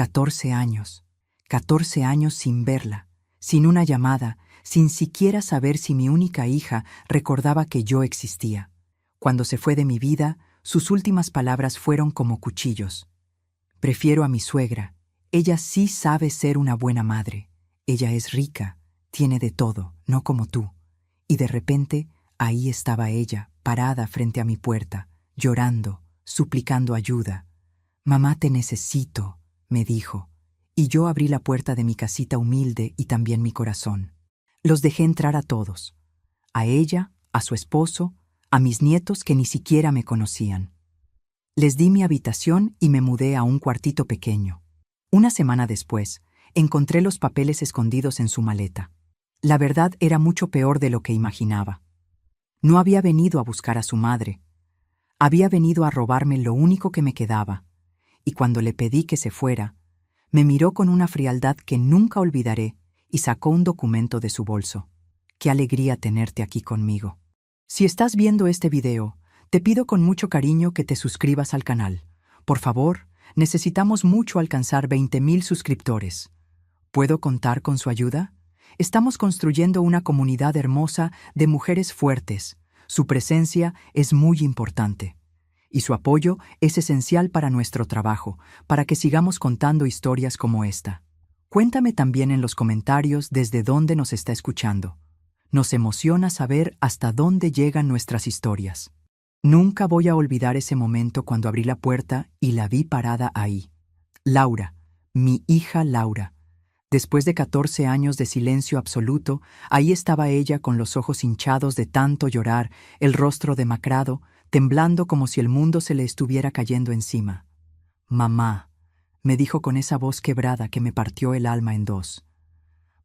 14 años. 14 años sin verla, sin una llamada, sin siquiera saber si mi única hija recordaba que yo existía. Cuando se fue de mi vida, sus últimas palabras fueron como cuchillos. Prefiero a mi suegra. Ella sí sabe ser una buena madre. Ella es rica, tiene de todo, no como tú. Y de repente, ahí estaba ella, parada frente a mi puerta, llorando, suplicando ayuda. «Mamá, te necesito», me dijo. Y yo abrí la puerta de mi casita humilde y también mi corazón. Los dejé entrar a todos. A ella, a su esposo, a mis nietos que ni siquiera me conocían. Les di mi habitación y me mudé a un cuartito pequeño. Una semana después, encontré los papeles escondidos en su maleta. La verdad era mucho peor de lo que imaginaba. No había venido a buscar a su madre. Había venido a robarme lo único que me quedaba. Y cuando le pedí que se fuera, me miró con una frialdad que nunca olvidaré y sacó un documento de su bolso. «Qué alegría tenerte aquí conmigo. Si estás viendo este video, te pido con mucho cariño que te suscribas al canal. Por favor, necesitamos mucho alcanzar 20,000 suscriptores. ¿Puedo contar con su ayuda? Estamos construyendo una comunidad hermosa de mujeres fuertes. Su presencia es muy importante. Y su apoyo es esencial para nuestro trabajo, para que sigamos contando historias como esta. Cuéntame también en los comentarios desde dónde nos está escuchando. Nos emociona saber hasta dónde llegan nuestras historias. Nunca voy a olvidar ese momento cuando abrí la puerta y la vi parada ahí. Laura, mi hija Laura. Después de 14 años de silencio absoluto, ahí estaba ella con los ojos hinchados de tanto llorar, el rostro demacrado, temblando como si el mundo se le estuviera cayendo encima. «Mamá», me dijo con esa voz quebrada que me partió el alma en dos.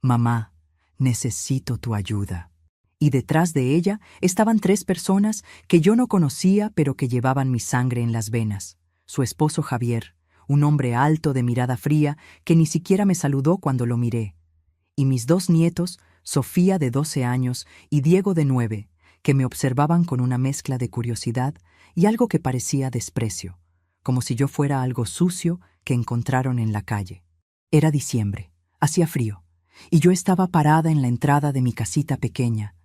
«Mamá, necesito tu ayuda». Y detrás de ella estaban 3 personas que yo no conocía pero que llevaban mi sangre en las venas. Su esposo Javier, un hombre alto de mirada fría que ni siquiera me saludó cuando lo miré. Y mis 2 nietos, Sofía de 12 años y Diego de 9, que me observaban con una mezcla de curiosidad y algo que parecía desprecio, como si yo fuera algo sucio que encontraron en la calle. Era diciembre, hacía frío, y yo estaba parada en la entrada de mi casita pequeña,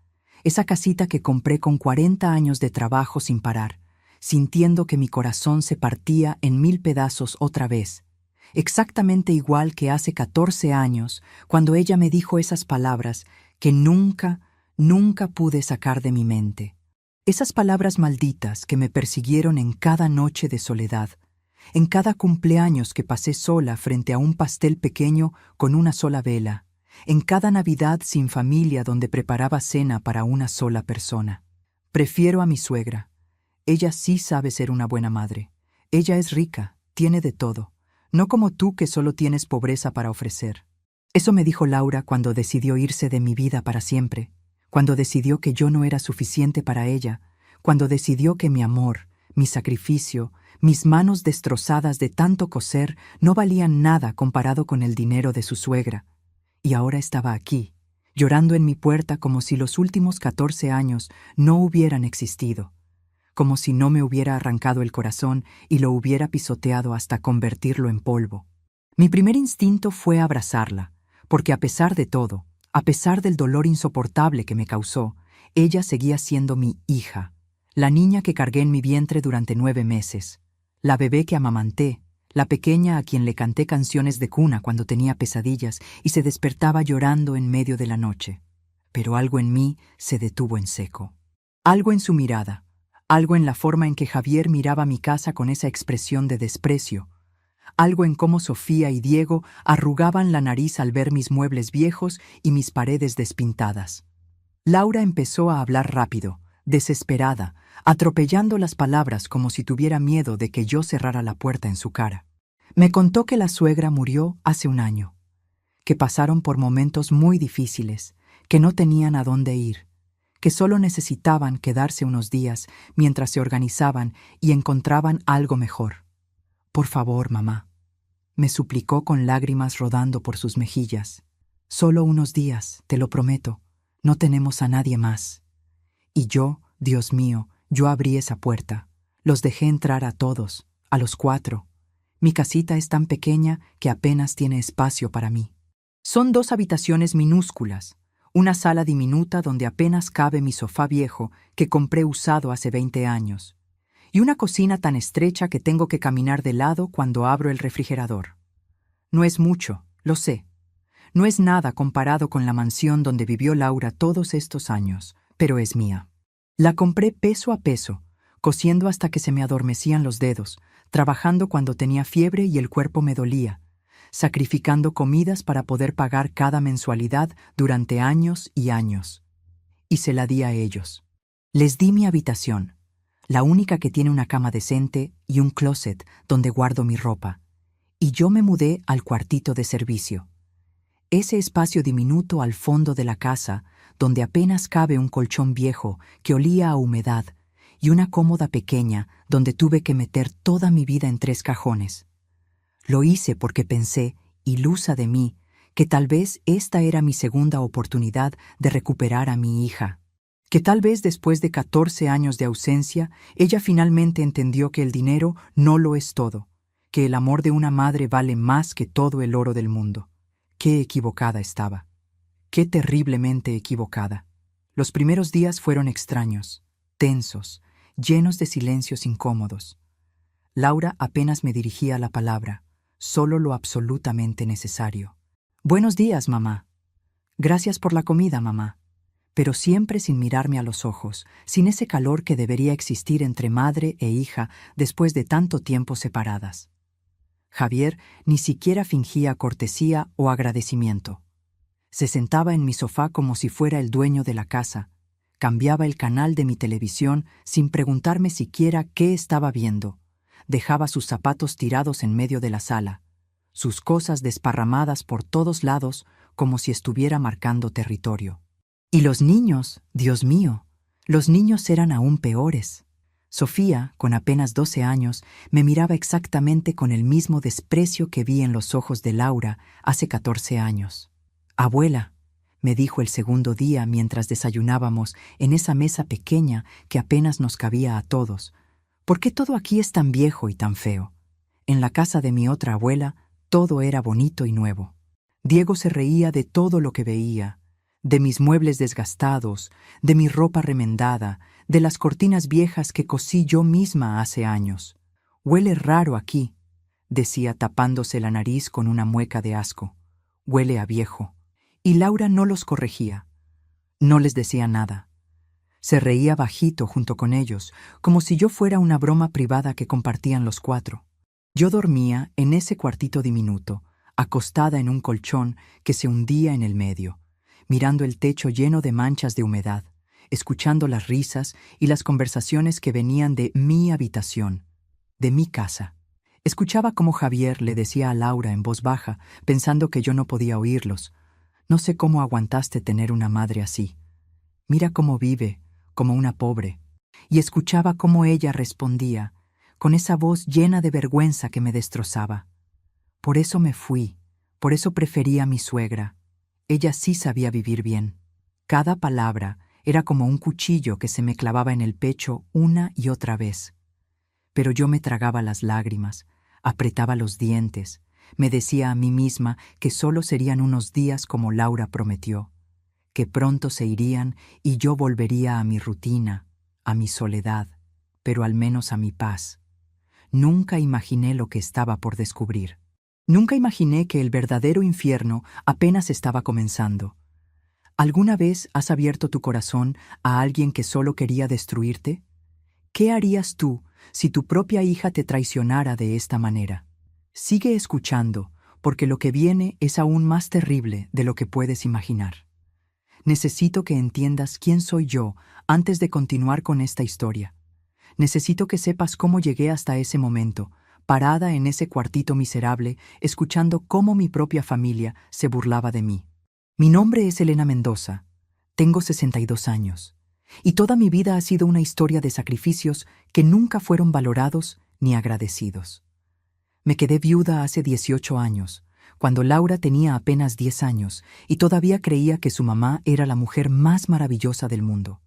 esa casita que compré con 40 años de trabajo sin parar, sintiendo que mi corazón se partía en 1000 pedazos otra vez, exactamente igual que hace 14 años, cuando ella me dijo esas palabras que nunca pude sacar de mi mente. Esas palabras malditas que me persiguieron en cada noche de soledad, en cada cumpleaños que pasé sola frente a un pastel pequeño con una sola vela, en cada Navidad sin familia donde preparaba cena para una sola persona. Prefiero a mi suegra. Ella sí sabe ser una buena madre. Ella es rica, tiene de todo, no como tú que solo tienes pobreza para ofrecer. Eso me dijo Laura cuando decidió irse de mi vida para siempre, cuando decidió que yo no era suficiente para ella, cuando decidió que mi amor, mi sacrificio, mis manos destrozadas de tanto coser no valían nada comparado con el dinero de su suegra. Y ahora estaba aquí, llorando en mi puerta como si los últimos 14 años no hubieran existido, como si no me hubiera arrancado el corazón y lo hubiera pisoteado hasta convertirlo en polvo. Mi primer instinto fue abrazarla, porque a pesar de todo, a pesar del dolor insoportable que me causó, ella seguía siendo mi hija, la niña que cargué en mi vientre durante 9 meses, la bebé que amamanté, la pequeña a quien le canté canciones de cuna cuando tenía pesadillas y se despertaba llorando en medio de la noche. Pero algo en mí se detuvo en seco. Algo en su mirada, algo en la forma en que Javier miraba mi casa con esa expresión de desprecio, algo en cómo Sofía y Diego arrugaban la nariz al ver mis muebles viejos y mis paredes despintadas. Laura empezó a hablar rápido, desesperada, atropellando las palabras como si tuviera miedo de que yo cerrara la puerta en su cara. Me contó que la suegra murió hace 1 año, que pasaron por momentos muy difíciles, que no tenían a dónde ir, que solo necesitaban quedarse unos días mientras se organizaban y encontraban algo mejor. «Por favor, mamá», me suplicó con lágrimas rodando por sus mejillas. «Solo unos días, te lo prometo. No tenemos a nadie más». Y yo, Dios mío, yo abrí esa puerta. Los dejé entrar a todos, a los 4. Mi casita es tan pequeña que apenas tiene espacio para mí. Son 2 habitaciones minúsculas, una sala diminuta donde apenas cabe mi sofá viejo que compré usado hace 20 años, y una cocina tan estrecha que tengo que caminar de lado cuando abro el refrigerador. No es mucho, lo sé. No es nada comparado con la mansión donde vivió Laura todos estos años, pero es mía. La compré peso a peso, cosiendo hasta que se me adormecían los dedos, trabajando cuando tenía fiebre y el cuerpo me dolía, sacrificando comidas para poder pagar cada mensualidad durante años y años. Y se la di a ellos. Les di mi habitación, la única que tiene una cama decente y un closet donde guardo mi ropa, y yo me mudé al cuartito de servicio. Ese espacio diminuto al fondo de la casa, donde apenas cabe un colchón viejo que olía a humedad y una cómoda pequeña donde tuve que meter toda mi vida en 3 cajones. Lo hice porque pensé, ilusa de mí, que tal vez esta era mi segunda oportunidad de recuperar a mi hija. Que tal vez después de 14 años de ausencia, ella finalmente entendió que el dinero no lo es todo, que el amor de una madre vale más que todo el oro del mundo. Qué equivocada estaba. Qué terriblemente equivocada. Los primeros días fueron extraños, tensos, llenos de silencios incómodos. Laura apenas me dirigía la palabra, solo lo absolutamente necesario. Buenos días, mamá. Gracias por la comida, mamá. Pero siempre sin mirarme a los ojos, sin ese calor que debería existir entre madre e hija después de tanto tiempo separadas. Javier ni siquiera fingía cortesía o agradecimiento. Se sentaba en mi sofá como si fuera el dueño de la casa, cambiaba el canal de mi televisión sin preguntarme siquiera qué estaba viendo, dejaba sus zapatos tirados en medio de la sala, sus cosas desparramadas por todos lados como si estuviera marcando territorio. Y los niños, Dios mío, los niños eran aún peores. Sofía, con apenas 12 años, me miraba exactamente con el mismo desprecio que vi en los ojos de Laura hace 14 años. «Abuela», me dijo el segundo día mientras desayunábamos en esa mesa pequeña que apenas nos cabía a todos, «¿por qué todo aquí es tan viejo y tan feo? En la casa de mi otra abuela todo era bonito y nuevo». Diego se reía de todo lo que veía, de mis muebles desgastados, de mi ropa remendada, de las cortinas viejas que cosí yo misma hace años. «Huele raro aquí», decía tapándose la nariz con una mueca de asco. «Huele a viejo». Y Laura no los corregía. No les decía nada. Se reía bajito junto con ellos, como si yo fuera una broma privada que compartían los 4. Yo dormía en ese cuartito diminuto, acostada en un colchón que se hundía en el medio, mirando el techo lleno de manchas de humedad, escuchando las risas y las conversaciones que venían de mi habitación, de mi casa. Escuchaba cómo Javier le decía a Laura en voz baja, pensando que yo no podía oírlos: «No sé cómo aguantaste tener una madre así. Mira cómo vive, como una pobre». Y escuchaba cómo ella respondía, con esa voz llena de vergüenza que me destrozaba: «Por eso me fui, por eso preferí a mi suegra. Ella sí sabía vivir bien». Cada palabra era como un cuchillo que se me clavaba en el pecho una y otra vez. Pero yo me tragaba las lágrimas, apretaba los dientes, me decía a mí misma que solo serían unos días como Laura prometió, que pronto se irían y yo volvería a mi rutina, a mi soledad, pero al menos a mi paz. Nunca imaginé lo que estaba por descubrir. Nunca imaginé que el verdadero infierno apenas estaba comenzando. ¿Alguna vez has abierto tu corazón a alguien que solo quería destruirte? ¿Qué harías tú si tu propia hija te traicionara de esta manera? Sigue escuchando, porque lo que viene es aún más terrible de lo que puedes imaginar. Necesito que entiendas quién soy yo antes de continuar con esta historia. Necesito que sepas cómo llegué hasta ese momento, parada en ese cuartito miserable, escuchando cómo mi propia familia se burlaba de mí. Mi nombre es Elena Mendoza, tengo 62 años, y toda mi vida ha sido una historia de sacrificios que nunca fueron valorados ni agradecidos. Me quedé viuda hace 18 años, cuando Laura tenía apenas 10 años y todavía creía que su mamá era la mujer más maravillosa del mundo.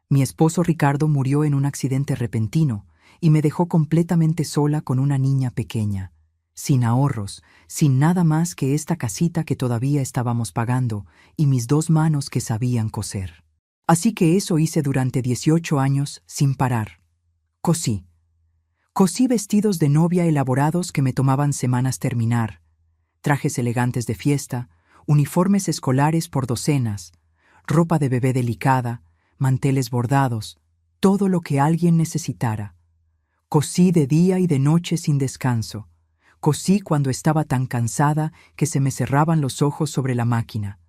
Mi esposo Ricardo murió en un accidente repentino y me dejó completamente sola con una niña pequeña, sin ahorros, sin nada más que esta casita que todavía estábamos pagando y mis 2 manos que sabían coser. Así que eso hice durante 18 años sin parar. Cosí. Cosí vestidos de novia elaborados que me tomaban semanas terminar, trajes elegantes de fiesta, uniformes escolares por docenas, ropa de bebé delicada, manteles bordados, todo lo que alguien necesitara. Cosí de día y de noche sin descanso. Cosí cuando estaba tan cansada que se me cerraban los ojos sobre la máquina.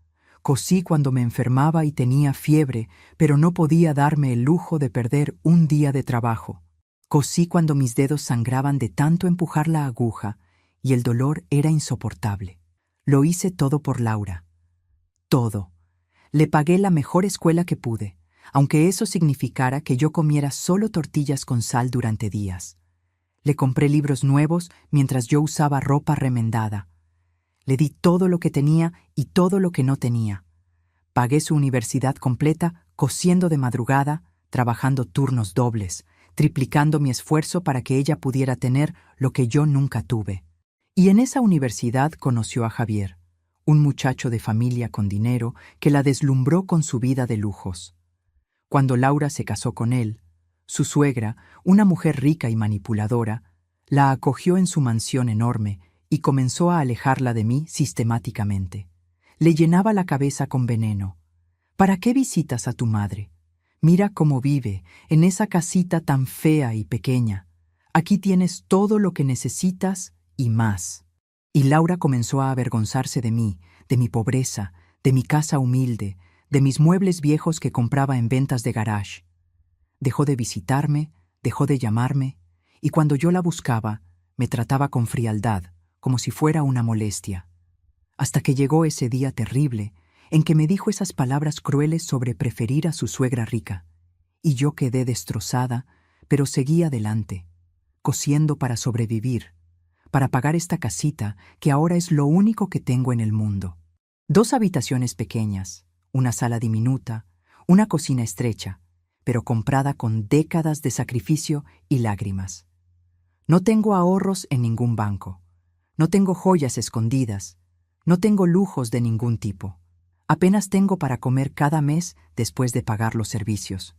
Cosí cuando me enfermaba y tenía fiebre, pero no podía darme el lujo de perder un día de trabajo. Cosí cuando mis dedos sangraban de tanto empujar la aguja y el dolor era insoportable. Lo hice todo por Laura. Todo. Le pagué la mejor escuela que pude, aunque eso significara que yo comiera solo tortillas con sal durante días. Le compré libros nuevos mientras yo usaba ropa remendada. Le di todo lo que tenía y todo lo que no tenía. Pagué su universidad completa cosiendo de madrugada, trabajando turnos dobles, triplicando mi esfuerzo para que ella pudiera tener lo que yo nunca tuve. Y en esa universidad conoció a Javier, un muchacho de familia con dinero que la deslumbró con su vida de lujos. Cuando Laura se casó con él, su suegra, una mujer rica y manipuladora, la acogió en su mansión enorme y comenzó a alejarla de mí sistemáticamente. Le llenaba la cabeza con veneno. ¿Para qué visitas a tu madre? Mira cómo vive, en esa casita tan fea y pequeña. Aquí tienes todo lo que necesitas y más. Y Laura comenzó a avergonzarse de mí, de mi pobreza, de mi casa humilde, de mis muebles viejos que compraba en ventas de garage. Dejó de visitarme, dejó de llamarme, y cuando yo la buscaba, me trataba con frialdad, como si fuera una molestia. Hasta que llegó ese día terrible, en que me dijo esas palabras crueles sobre preferir a su suegra rica, y yo quedé destrozada, pero seguí adelante, cosiendo para sobrevivir, para pagar esta casita que ahora es lo único que tengo en el mundo. 2 habitaciones pequeñas, una sala diminuta, una cocina estrecha, pero comprada con décadas de sacrificio y lágrimas. No tengo ahorros en ningún banco, no tengo joyas escondidas, no tengo lujos de ningún tipo. Apenas tengo para comer cada mes después de pagar los servicios.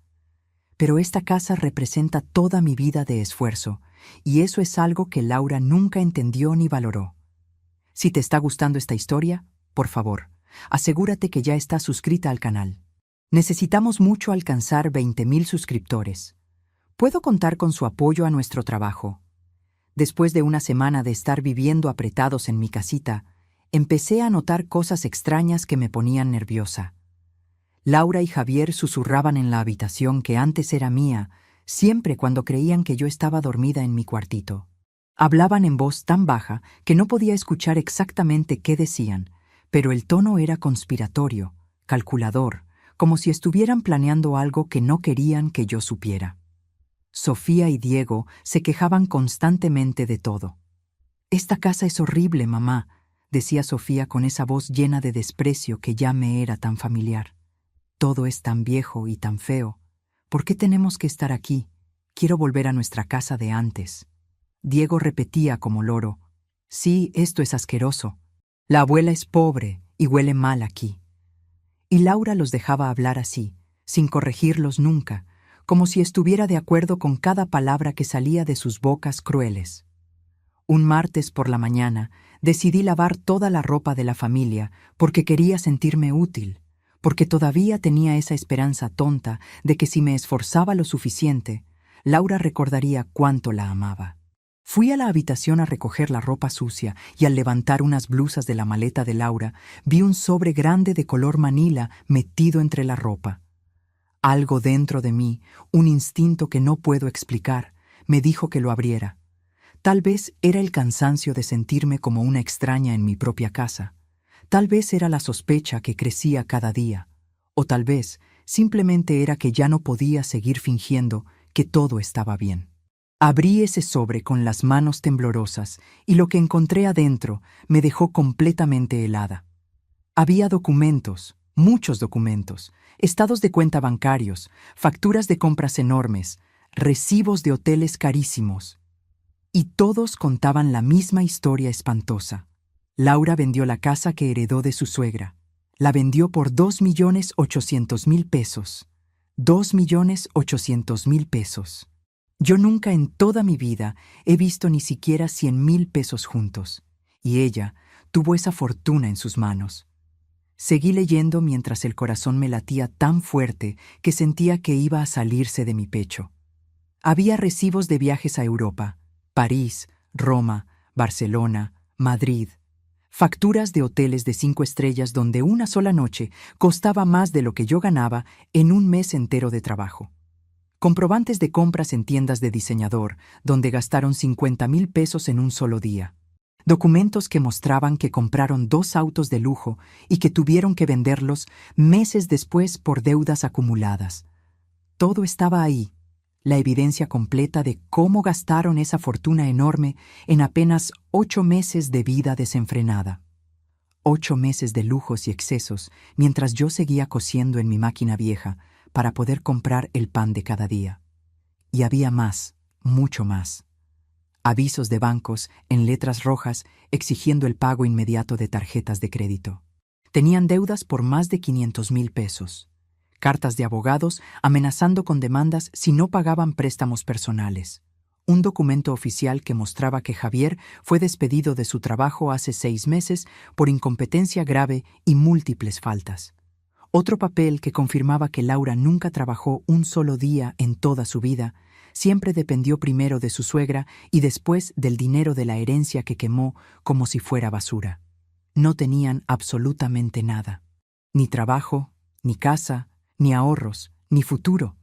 Pero esta casa representa toda mi vida de esfuerzo, y eso es algo que Laura nunca entendió ni valoró. Si te está gustando esta historia, por favor, asegúrate que ya estás suscrita al canal. Necesitamos mucho alcanzar 20,000 suscriptores. ¿Puedo contar con su apoyo a nuestro trabajo? Después de una semana de estar viviendo apretados en mi casita, empecé a notar cosas extrañas que me ponían nerviosa. Laura y Javier susurraban en la habitación que antes era mía, siempre cuando creían que yo estaba dormida en mi cuartito. Hablaban en voz tan baja que no podía escuchar exactamente qué decían, pero el tono era conspiratorio, calculador, como si estuvieran planeando algo que no querían que yo supiera. Sofía y Diego se quejaban constantemente de todo. «Esta casa es horrible, mamá», decía Sofía con esa voz llena de desprecio que ya me era tan familiar. «Todo es tan viejo y tan feo. ¿Por qué tenemos que estar aquí? Quiero volver a nuestra casa de antes». Diego repetía como loro: «Sí, esto es asqueroso. La abuela es pobre y huele mal aquí». Y Laura los dejaba hablar así, sin corregirlos nunca, como si estuviera de acuerdo con cada palabra que salía de sus bocas crueles. Un martes por la mañana decidí lavar toda la ropa de la familia porque quería sentirme útil, porque todavía tenía esa esperanza tonta de que si me esforzaba lo suficiente, Laura recordaría cuánto la amaba. Fui a la habitación a recoger la ropa sucia y al levantar unas blusas de la maleta de Laura, vi un sobre grande de color manila metido entre la ropa. Algo dentro de mí, un instinto que no puedo explicar, me dijo que lo abriera. Tal vez era el cansancio de sentirme como una extraña en mi propia casa. Tal vez era la sospecha que crecía cada día. O tal vez simplemente era que ya no podía seguir fingiendo que todo estaba bien. Abrí ese sobre con las manos temblorosas y lo que encontré adentro me dejó completamente helada. Había documentos, muchos documentos, estados de cuenta bancarios, facturas de compras enormes, recibos de hoteles carísimos. Y todos contaban la misma historia espantosa. Laura vendió la casa que heredó de su suegra. La vendió por 2.800.000 pesos. 2.800.000 pesos. Yo nunca en toda mi vida he visto ni siquiera 100.000 pesos juntos. Y ella tuvo esa fortuna en sus manos. Seguí leyendo mientras el corazón me latía tan fuerte que sentía que iba a salirse de mi pecho. Había recibos de viajes a Europa, París, Roma, Barcelona, Madrid. Facturas de hoteles de 5 estrellas donde una sola noche costaba más de lo que yo ganaba en un mes entero de trabajo. Comprobantes de compras en tiendas de diseñador, donde gastaron 50.000 pesos en un solo día. Documentos que mostraban que compraron 2 autos de lujo y que tuvieron que venderlos meses después por deudas acumuladas. Todo estaba ahí, la evidencia completa de cómo gastaron esa fortuna enorme en apenas 8 meses de vida desenfrenada. 8 meses de lujos y excesos mientras yo seguía cosiendo en mi máquina vieja para poder comprar el pan de cada día. Y había más, mucho más. Avisos de bancos en letras rojas exigiendo el pago inmediato de tarjetas de crédito. Tenían deudas por más de 500.000 pesos. Cartas de abogados amenazando con demandas si no pagaban préstamos personales. Un documento oficial que mostraba que Javier fue despedido de su trabajo hace 6 meses por incompetencia grave y múltiples faltas. Otro papel que confirmaba que Laura nunca trabajó un solo día en toda su vida, siempre dependió primero de su suegra y después del dinero de la herencia que quemó como si fuera basura. No tenían absolutamente nada. Ni trabajo, ni casa, ni ahorros, ni futuro.